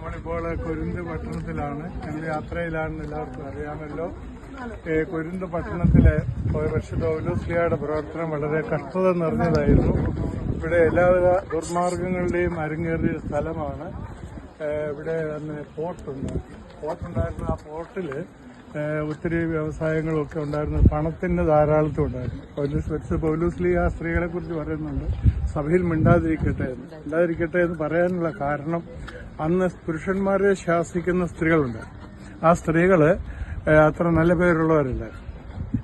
നമ്മളിപ്പോൾ കൊരിന്ത് പട്ടണത്തിലാണ്. ഞങ്ങൾ യാത്രയിലാണെന്ന് എല്ലാവർക്കും അറിയാമല്ലോ. കൊരിന്ത് പട്ടണത്തിലെ പരിശുദ്ധ പൗലോസ്ലീഹയുടെ പ്രവർത്തനം വളരെ കഷ്ടത നിറഞ്ഞതായിരുന്നു. ഇവിടെ എല്ലാവിധ ദുർമാർഗങ്ങളുടെയും അരങ്ങേറിയ സ്ഥലമാണ്. ഇവിടെ അന്ന് പോർട്ടുണ്ടായിരുന്നു. ആ പോർട്ടിൽ ഒത്തിരി വ്യവസായങ്ങളൊക്കെ ഉണ്ടായിരുന്നു. പണത്തിന് ധാരാളത്വം ഉണ്ടായിരുന്നു. പൗലോസ്ലീഹ സ്ത്രീകളെ കുറിച്ച് പറയുന്നുണ്ട്, സഭയിൽ മിണ്ടാതിരിക്കട്ടെ എന്ന് പറയാനുള്ള കാരണം, അന്ന് പുരുഷന്മാരെ ശാസിക്കുന്ന സ്ത്രീകളുണ്ട്. ആ സ്ത്രീകള് അത്ര നല്ല പേരുള്ളവരല്ല.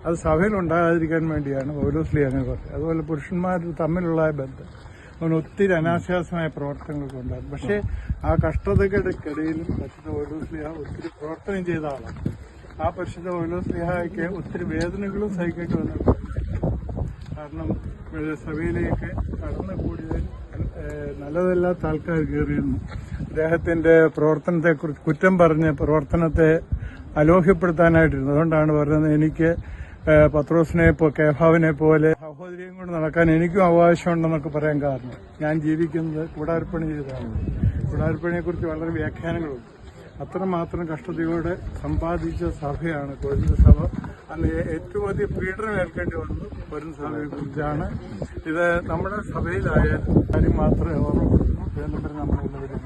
അത് സഭയിൽ ഉണ്ടാകാതിരിക്കാൻ വേണ്ടിയാണ് പൗലോസ്ലീഹ അങ്ങനെ പറഞ്ഞത്. അതുപോലെ പുരുഷന്മാർ തമ്മിലുള്ള ബന്ധം അങ്ങനെ ഒത്തിരി അനാശാസ്യമായ പ്രവർത്തനങ്ങളൊക്കെ ഉണ്ടായിരുന്നു. പക്ഷേ ആ കഷ്ടതയ്ക്കിടയിലും പരിശുദ്ധ പൗലോസ്ലീഹ ഒത്തിരി പ്രവർത്തനം ചെയ്ത ആളാണ്. ആ പരിശുദ്ധ പൗലോസ്ലീഹയ്ക്ക് ഒത്തിരി വേദനകളും സഹിക്കേണ്ടി വന്നിട്ടുണ്ട്. കാരണം സഭയിലേക്ക് കടന്നുകൂടിയതിൽ നല്ലതല്ലാത്ത ആൾക്കാർ കയറിയിരുന്നു. അദ്ദേഹത്തിന്റെ പ്രവർത്തനത്തെക്കുറിച്ച് കുറ്റം പറഞ്ഞ് പ്രവർത്തനത്തെ അലോഹ്യപ്പെടുത്താനായിട്ടിരുന്നു. അതുകൊണ്ടാണ് പറയുന്നത്, എനിക്ക് പത്രോസിനെ കേഫാവിനെ പോലെ സഹോദരിയും കൊണ്ട് നടക്കാൻ എനിക്കും അവകാശമുണ്ടെന്നൊക്കെ പറയാൻ കാരണം, ഞാൻ ജീവിക്കുന്നത് കൂടാരപ്പണി ചെയ്തതാണ്. കൂടാരപ്പണിയെക്കുറിച്ച് വളരെ വ്യാഖ്യാനങ്ങളുണ്ട്. അത്രമാത്രം കഷ്ടതയോടെ സമ്പാദിച്ച സഭയാണ് കൊരിന്ത് സഭ. അന്ന് ഏറ്റവും അധികം പീഡനം ഏൽക്കേണ്ടി വന്നു കൊരിന്ത് സഭയെ കുറിച്ചാണ്. ഇത് നമ്മുടെ സഭയിലായാൽ കാര്യം മാത്രമേ ഓർമ്മപ്പെടുന്നു. എന്നും നമ്മളിവിടെ